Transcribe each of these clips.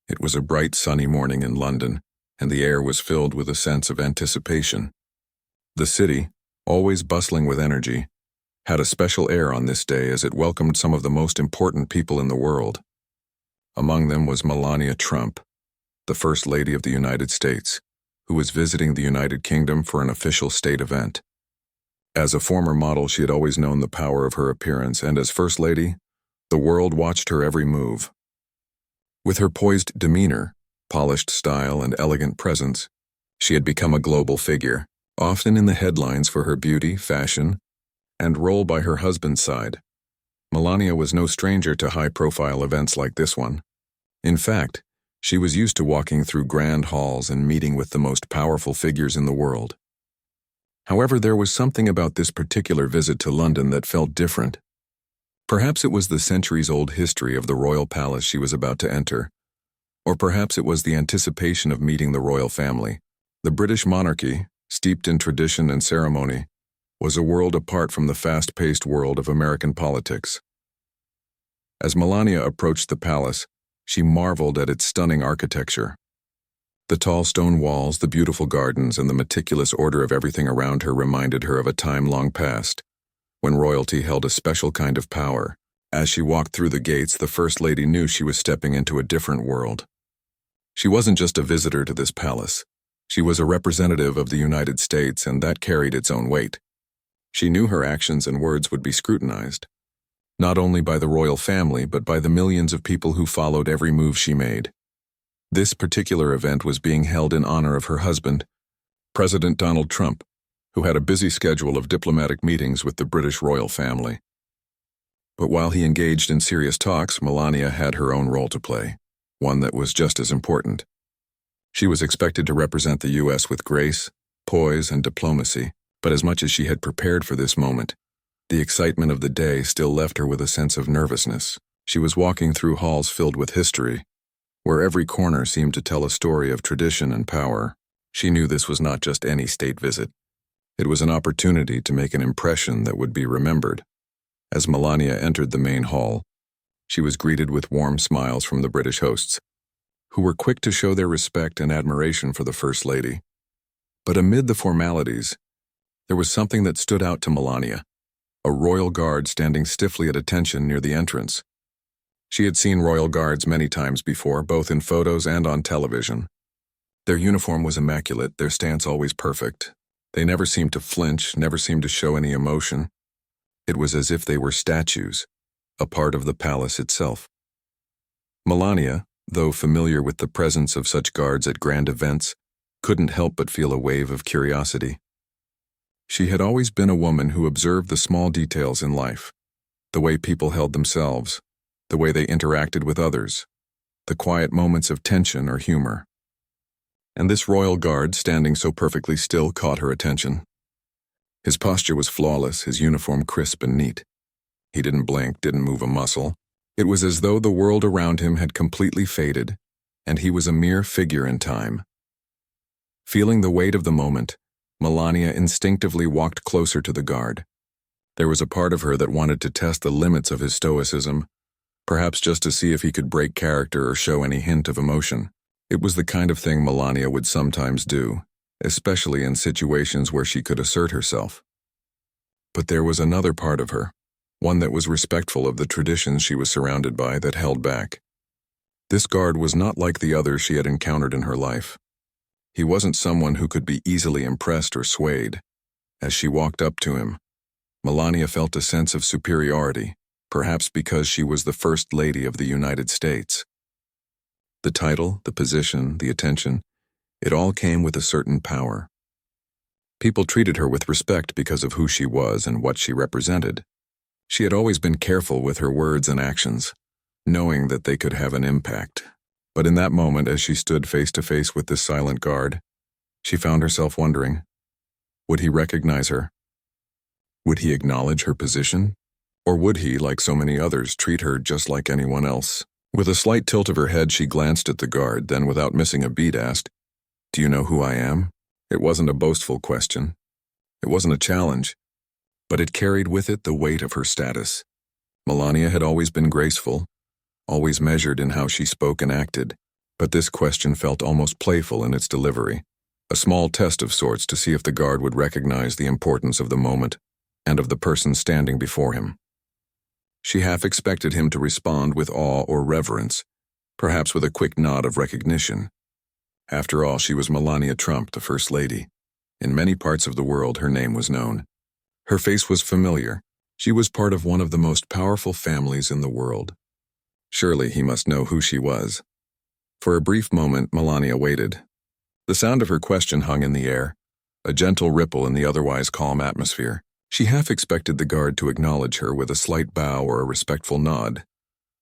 It was a bright sunny morning in London, and the air was filled with a sense of anticipation. The city, always bustling with energy, had a special air on this day as it welcomed some of the most important people in the world. Among them was Melania Trump, the First Lady of the United States, who was visiting the United Kingdom for an official state event. As a former model, she had always known the power of her appearance, and as First Lady, the world watched her every move. With her poised demeanor, polished style, and elegant presence, she had become a global figure, often in the headlines for her beauty, fashion, and role by her husband's side. Melania was no stranger to high-profile events like this one. In fact, she was used to walking through grand halls and meeting with the most powerful figures in the world. However, there was something about this particular visit to London that felt different. Perhaps it was the centuries-old history of the royal palace she was about to enter, or perhaps it was the anticipation of meeting the royal family. The British monarchy, steeped in tradition and ceremony, was a world apart from the fast-paced world of American politics. As Melania approached the palace, she marveled at its stunning architecture. The tall stone walls, the beautiful gardens, and the meticulous order of everything around her reminded her of a time long past, when royalty held a special kind of power. As she walked through the gates, the First Lady knew she was stepping into a different world. She wasn't just a visitor to this palace. She was a representative of the United States, and that carried its own weight. She knew her actions and words would be scrutinized, not only by the royal family, but by the millions of people who followed every move she made. This particular event was being held in honor of her husband, President Donald Trump, who had a busy schedule of diplomatic meetings with the British royal family. But while he engaged in serious talks, Melania had her own role to play, one that was just as important. She was expected to represent the U.S. with grace, poise, and diplomacy, but as much as she had prepared for this moment, the excitement of the day still left her with a sense of nervousness. She was walking through halls filled with history, where every corner seemed to tell a story of tradition and power. She knew this was not just any state visit. It was an opportunity to make an impression that would be remembered. As Melania entered the main hall, she was greeted with warm smiles from the British hosts, who were quick to show their respect and admiration for the First Lady. But amid the formalities, there was something that stood out to Melania, a royal guard standing stiffly at attention near the entrance. She had seen royal guards many times before, both in photos and on television. Their uniform was immaculate, their stance always perfect. They never seemed to flinch, never seemed to show any emotion. It was as if they were statues, a part of the palace itself. Melania, though familiar with the presence of such guards at grand events, couldn't help but feel a wave of curiosity. She had always been a woman who observed the small details in life, the way people held themselves, the way they interacted with others, the quiet moments of tension or humor. And this royal guard, standing so perfectly still, caught her attention. His posture was flawless, his uniform crisp and neat. He didn't blink, didn't move a muscle. It was as though the world around him had completely faded, and he was a mere figure in time. Feeling the weight of the moment, Melania instinctively walked closer to the guard. There was a part of her that wanted to test the limits of his stoicism, perhaps just to see if he could break character or show any hint of emotion. It was the kind of thing Melania would sometimes do, especially in situations where she could assert herself. But there was another part of her, one that was respectful of the traditions she was surrounded by, that held back. This guard was not like the others she had encountered in her life. He wasn't someone who could be easily impressed or swayed. As she walked up to him, Melania felt a sense of superiority, perhaps because she was the First Lady of the United States. The title, the position, the attention, it all came with a certain power. People treated her with respect because of who she was and what she represented. She had always been careful with her words and actions, knowing that they could have an impact. But in that moment, as she stood face to face with this silent guard, she found herself wondering, would he recognize her? Would he acknowledge her position? Or would he, like so many others, treat her just like anyone else? With a slight tilt of her head, she glanced at the guard, then without missing a beat asked, "Do you know who I am?" It wasn't a boastful question. It wasn't a challenge, but it carried with it the weight of her status. Melania had always been graceful, always measured in how she spoke and acted, But this question felt almost playful in its delivery, a small test of sorts to see if the guard would recognize the importance of the moment and of the person standing before him. She half expected him to respond with awe or reverence, perhaps with a quick nod of recognition. After all, she was Melania Trump, the First Lady. In many parts of the world, her name was known. Her face was familiar. She was part of one of the most powerful families in the world. Surely he must know who she was. For a brief moment, Melania waited. The sound of her question hung in the air, a gentle ripple in the otherwise calm atmosphere. She half expected the guard to acknowledge her with a slight bow or a respectful nod,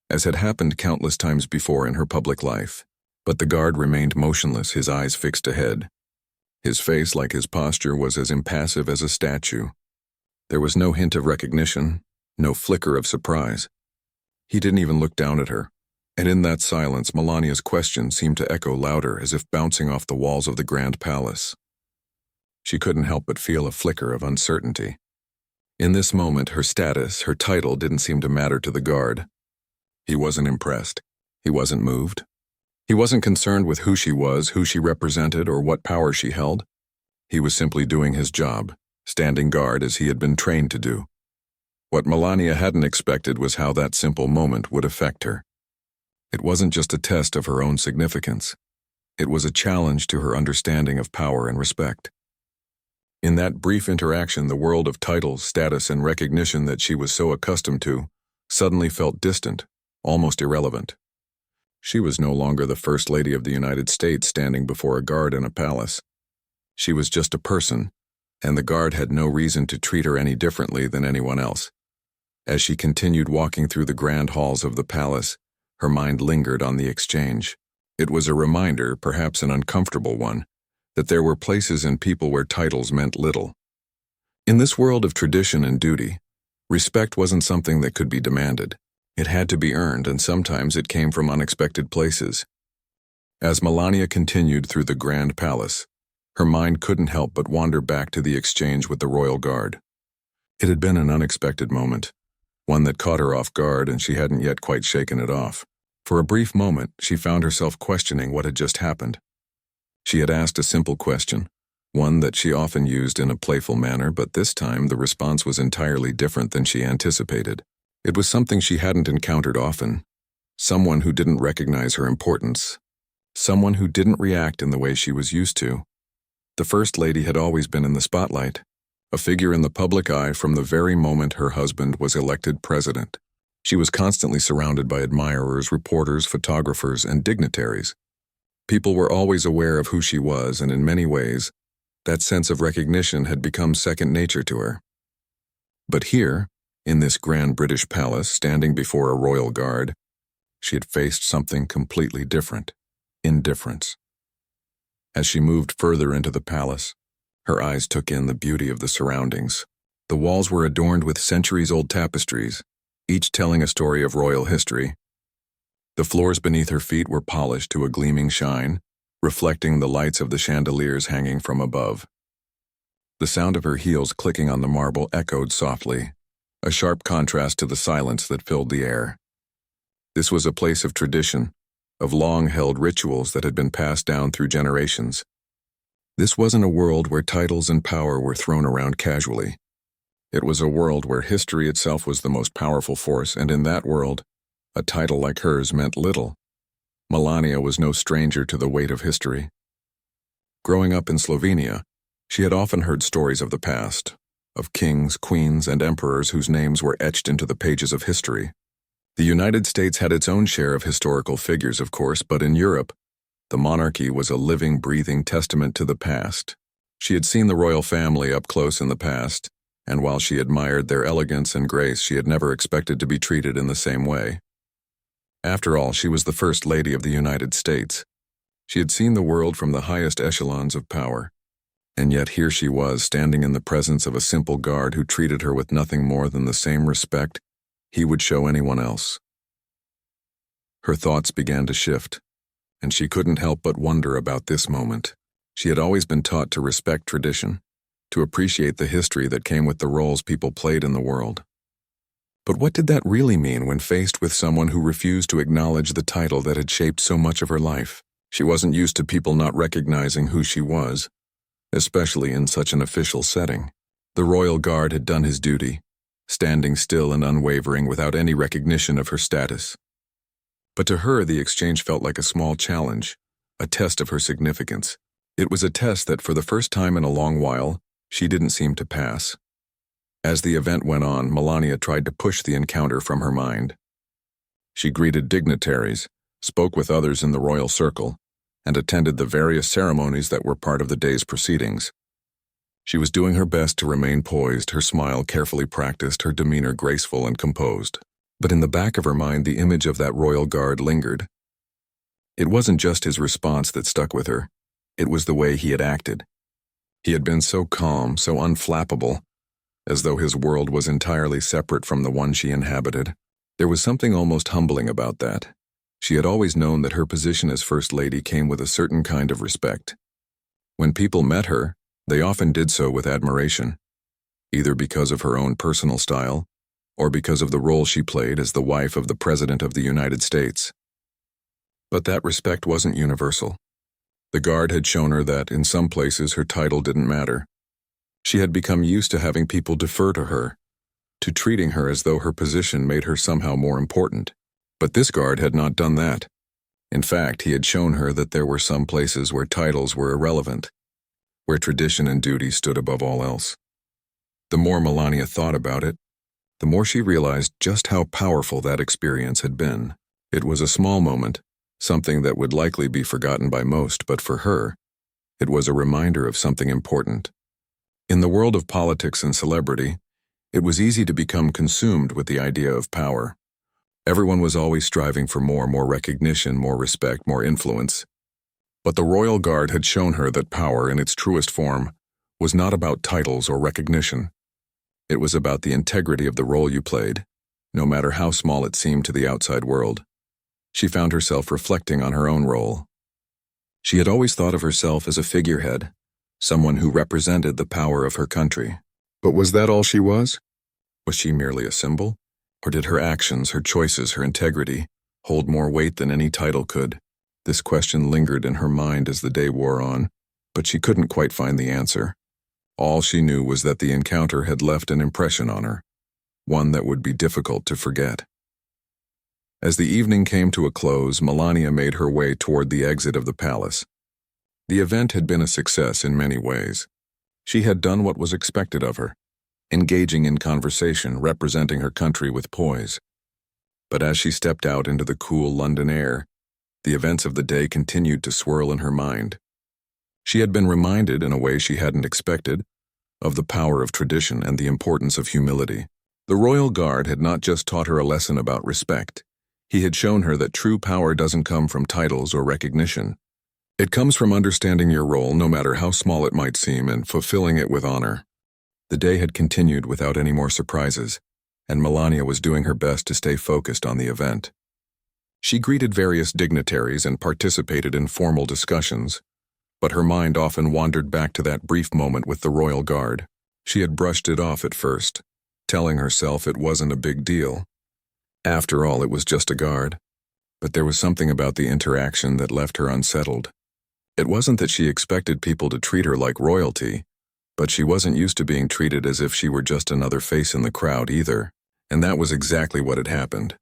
as had happened countless times before in her public life. But the guard remained motionless, his eyes fixed ahead. His face, like his posture, was as impassive as a statue. There was no hint of recognition, no flicker of surprise. He didn't even look down at her, and in that silence, Melania's question seemed to echo louder, as if bouncing off the walls of the grand palace. She couldn't help but feel a flicker of uncertainty. In this moment, her status, her title, didn't seem to matter to the guard. He wasn't impressed. He wasn't moved. He wasn't concerned with who she was, who she represented, or what power she held. He was simply doing his job, standing guard as he had been trained to do. What Melania hadn't expected was how that simple moment would affect her. It wasn't just a test of her own significance. It was a challenge to her understanding of power and respect. In that brief interaction, the world of titles, status, and recognition that she was so accustomed to suddenly felt distant, almost irrelevant. She was no longer the First Lady of the United States standing before a guard in a palace. She was just a person, and the guard had no reason to treat her any differently than anyone else. As she continued walking through the grand halls of the palace, her mind lingered on the exchange. It was a reminder, perhaps an uncomfortable one, that there were places and people where titles meant little. In this world of tradition and duty, respect wasn't something that could be demanded. It had to be earned, and sometimes it came from unexpected places. As Melania continued through the grand palace, her mind couldn't help but wander back to the exchange with the royal guard. It had been an unexpected moment, one that caught her off guard, and she hadn't yet quite shaken it off. For a brief moment, she found herself questioning what had just happened. She had asked a simple question, one that she often used in a playful manner, but this time the response was entirely different than she anticipated. It was something she hadn't encountered often, someone who didn't recognize her importance, someone who didn't react in the way she was used to. The First Lady had always been in the spotlight, a figure in the public eye from the very moment her husband was elected president. She was constantly surrounded by admirers, reporters, photographers, and dignitaries. People were always aware of who she was, and in many ways, that sense of recognition had become second nature to her. But here, in this grand British palace, standing before a royal guard, she had faced something completely different: indifference. As she moved further into the palace, her eyes took in the beauty of the surroundings. The walls were adorned with centuries-old tapestries, each telling a story of royal history. The floors beneath her feet were polished to a gleaming shine, reflecting the lights of the chandeliers hanging from above. The sound of her heels clicking on the marble echoed softly, a sharp contrast to the silence that filled the air. This was a place of tradition, of long-held rituals that had been passed down through generations. This wasn't a world where titles and power were thrown around casually. It was a world where history itself was the most powerful force, and in that world, a title like hers meant little. Melania was no stranger to the weight of history. Growing up in Slovenia, she had often heard stories of the past, of kings, queens, and emperors whose names were etched into the pages of history. The United States had its own share of historical figures, of course, but in Europe, the monarchy was a living, breathing testament to the past. She had seen the royal family up close in the past, and while she admired their elegance and grace, she had never expected to be treated in the same way. After all, she was the First Lady of the United States. She had seen the world from the highest echelons of power. And yet here she was, standing in the presence of a simple guard who treated her with nothing more than the same respect he would show anyone else. Her thoughts began to shift, and she couldn't help but wonder about this moment. She had always been taught to respect tradition, to appreciate the history that came with the roles people played in the world. But what did that really mean when faced with someone who refused to acknowledge the title that had shaped so much of her life? She wasn't used to people not recognizing who she was, especially in such an official setting. The royal guard had done his duty, standing still and unwavering without any recognition of her status. But to her, the exchange felt like a small challenge, a test of her significance. It was a test that, for the first time in a long while, she didn't seem to pass. As the event went on, Melania tried to push the encounter from her mind. She greeted dignitaries, spoke with others in the royal circle, and attended the various ceremonies that were part of the day's proceedings. She was doing her best to remain poised, her smile carefully practiced, her demeanor graceful and composed. But in the back of her mind, the image of that royal guard lingered. It wasn't just his response that stuck with her. It was the way he had acted. He had been so calm, so unflappable, as though his world was entirely separate from the one she inhabited. There was something almost humbling about that. She had always known that her position as First Lady came with a certain kind of respect. When people met her, they often did so with admiration, either because of her own personal style or because of the role she played as the wife of the President of the United States. But that respect wasn't universal. The guard had shown her that, in some places, her title didn't matter. She had become used to having people defer to her, to treating her as though her position made her somehow more important. But this guard had not done that. In fact, he had shown her that there were some places where titles were irrelevant, where tradition and duty stood above all else. The more Melania thought about it, the more she realized just how powerful that experience had been. It was a small moment, something that would likely be forgotten by most, but for her, it was a reminder of something important. In the world of politics and celebrity, it was easy to become consumed with the idea of power. Everyone was always striving for more recognition, more respect, more influence. But the royal guard had shown her that power, in its truest form, was not about titles or recognition. It was about the integrity of the role you played, no matter how small it seemed to the outside world. She found herself reflecting on her own role. She had always thought of herself as a figurehead, someone who represented the power of her country. But was that all she was? Was she merely a symbol? Or did her actions, her choices, her integrity hold more weight than any title could? This question lingered in her mind as the day wore on, but she couldn't quite find the answer. All she knew was that the encounter had left an impression on her, one that would be difficult to forget. As the evening came to a close, Melania made her way toward the exit of the palace. The event had been a success in many ways. She had done what was expected of her, engaging in conversation, representing her country with poise. But as she stepped out into the cool London air, the events of the day continued to swirl in her mind. She had been reminded, in a way she hadn't expected, of the power of tradition and the importance of humility. The royal guard had not just taught her a lesson about respect. He had shown her that true power doesn't come from titles or recognition. It comes from understanding your role, no matter how small it might seem, and fulfilling it with honor. The day had continued without any more surprises, and Melania was doing her best to stay focused on the event. She greeted various dignitaries and participated in formal discussions, but her mind often wandered back to that brief moment with the royal guard. She had brushed it off at first, telling herself it wasn't a big deal. After all, it was just a guard. But there was something about the interaction that left her unsettled. It wasn't that she expected people to treat her like royalty, but she wasn't used to being treated as if she were just another face in the crowd either, and that was exactly what had happened.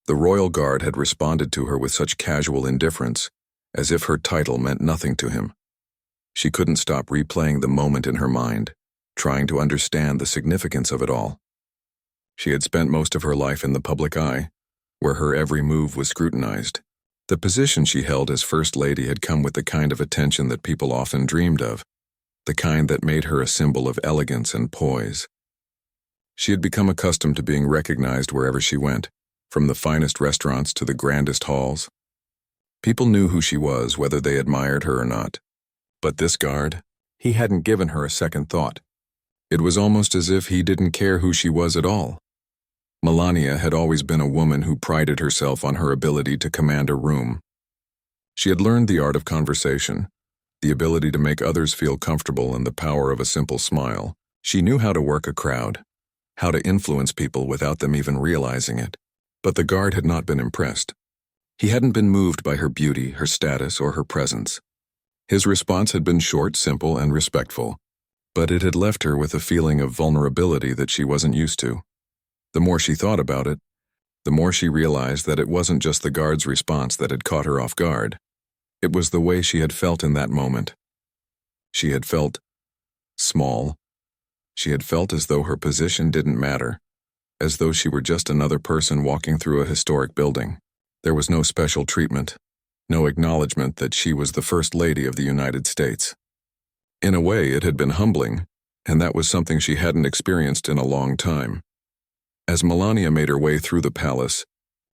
The royal guard had responded to her with such casual indifference, as if her title meant nothing to him. She couldn't stop replaying the moment in her mind, trying to understand the significance of it all. She had spent most of her life in the public eye, where her every move was scrutinized. The position she held as First Lady had come with the kind of attention that people often dreamed of, the kind that made her a symbol of elegance and poise. She had become accustomed to being recognized wherever she went, from the finest restaurants to the grandest halls. People knew who she was, whether they admired her or not. But this guard, he hadn't given her a second thought. It was almost as if he didn't care who she was at all. Melania had always been a woman who prided herself on her ability to command a room. She had learned the art of conversation, the ability to make others feel comfortable, and the power of a simple smile. She knew how to work a crowd, how to influence people without them even realizing it. But the guard had not been impressed. He hadn't been moved by her beauty, her status, or her presence. His response had been short, simple, and respectful, but it had left her with a feeling of vulnerability that she wasn't used to. The more she thought about it, the more she realized that it wasn't just the guard's response that had caught her off guard. It was the way she had felt in that moment. She had felt small. She had felt as though her position didn't matter, as though she were just another person walking through a historic building. There was no special treatment, no acknowledgement that she was the First Lady of the United States. In a way, it had been humbling, and that was something she hadn't experienced in a long time. As Melania made her way through the palace,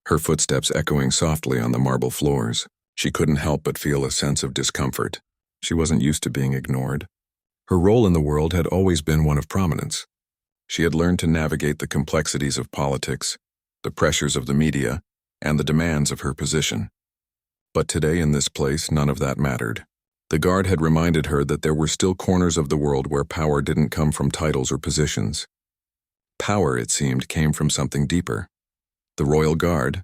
her footsteps echoing softly on the marble floors, she couldn't help but feel a sense of discomfort. She wasn't used to being ignored. Her role in the world had always been one of prominence. She had learned to navigate the complexities of politics, the pressures of the media, and the demands of her position. But today in this place, none of that mattered. The guard had reminded her that there were still corners of the world where power didn't come from titles or positions. Power, it seemed, came from something deeper. The royal guard,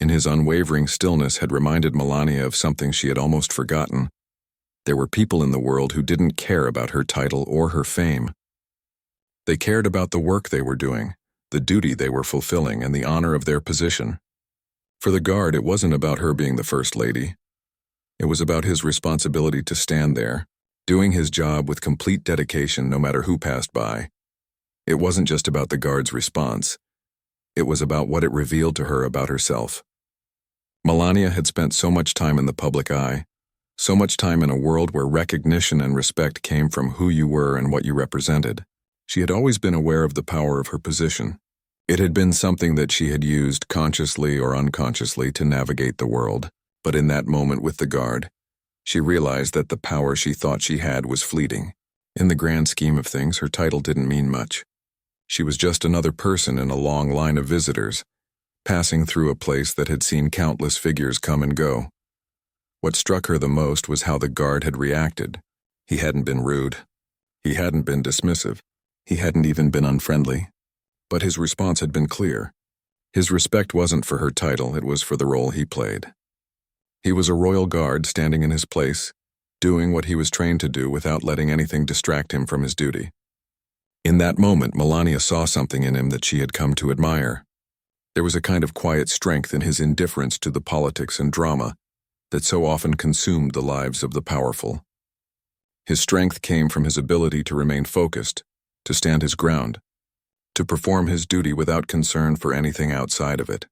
in his unwavering stillness, had reminded Melania of something she had almost forgotten. There were people in the world who didn't care about her title or her fame. They cared about the work they were doing, the duty they were fulfilling, and the honor of their position. For the guard, it wasn't about her being the First Lady. It was about his responsibility to stand there, doing his job with complete dedication no matter who passed by. It wasn't just about the guard's response. It was about what it revealed to her about herself. Melania had spent so much time in the public eye, so much time in a world where recognition and respect came from who you were and what you represented. She had always been aware of the power of her position. It had been something that she had used consciously or unconsciously to navigate the world, but in that moment with the guard, she realized that the power she thought she had was fleeting. In the grand scheme of things, her title didn't mean much. She was just another person in a long line of visitors, passing through a place that had seen countless figures come and go. What struck her the most was how the guard had reacted. He hadn't been rude. He hadn't been dismissive. He hadn't even been unfriendly. But his response had been clear. His respect wasn't for her title, it was for the role he played. He was a royal guard standing in his place, doing what he was trained to do without letting anything distract him from his duty. In that moment, Melania saw something in him that she had come to admire. There was a kind of quiet strength in his indifference to the politics and drama that so often consumed the lives of the powerful. His strength came from his ability to remain focused, to stand his ground, to perform his duty without concern for anything outside of it.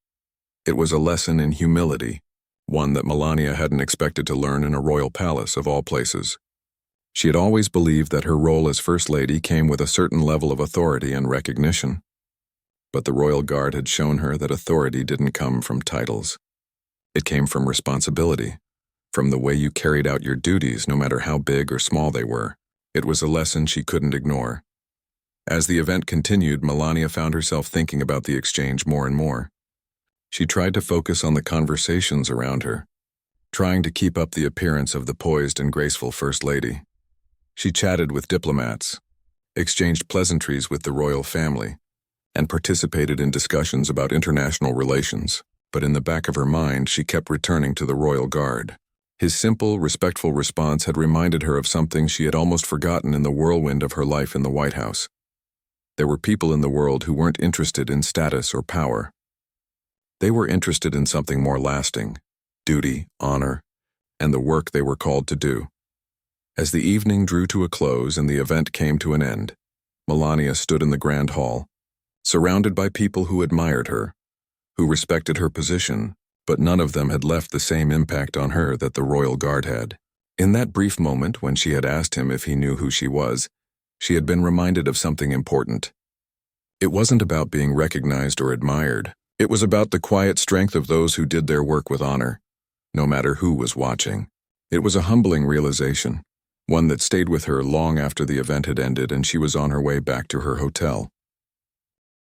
It was a lesson in humility, one that Melania hadn't expected to learn in a royal palace of all places. She had always believed that her role as First Lady came with a certain level of authority and recognition. But the royal guard had shown her that authority didn't come from titles. It came from responsibility, from the way you carried out your duties no matter how big or small they were. It was a lesson she couldn't ignore. As the event continued, Melania found herself thinking about the exchange more and more. She tried to focus on the conversations around her, trying to keep up the appearance of the poised and graceful First Lady. She chatted with diplomats, exchanged pleasantries with the royal family, and participated in discussions about international relations. But in the back of her mind, she kept returning to the royal guard. His simple, respectful response had reminded her of something she had almost forgotten in the whirlwind of her life in the White House. There were people in the world who weren't interested in status or power. They were interested in something more lasting: duty, honor, and the work they were called to do. As the evening drew to a close and the event came to an end, Melania stood in the grand hall, surrounded by people who admired her, who respected her position, but none of them had left the same impact on her that the royal guard had. In that brief moment when she had asked him if he knew who she was, she had been reminded of something important. It wasn't about being recognized or admired. It was about the quiet strength of those who did their work with honor, no matter who was watching. It was a humbling realization, one that stayed with her long after the event had ended and she was on her way back to her hotel.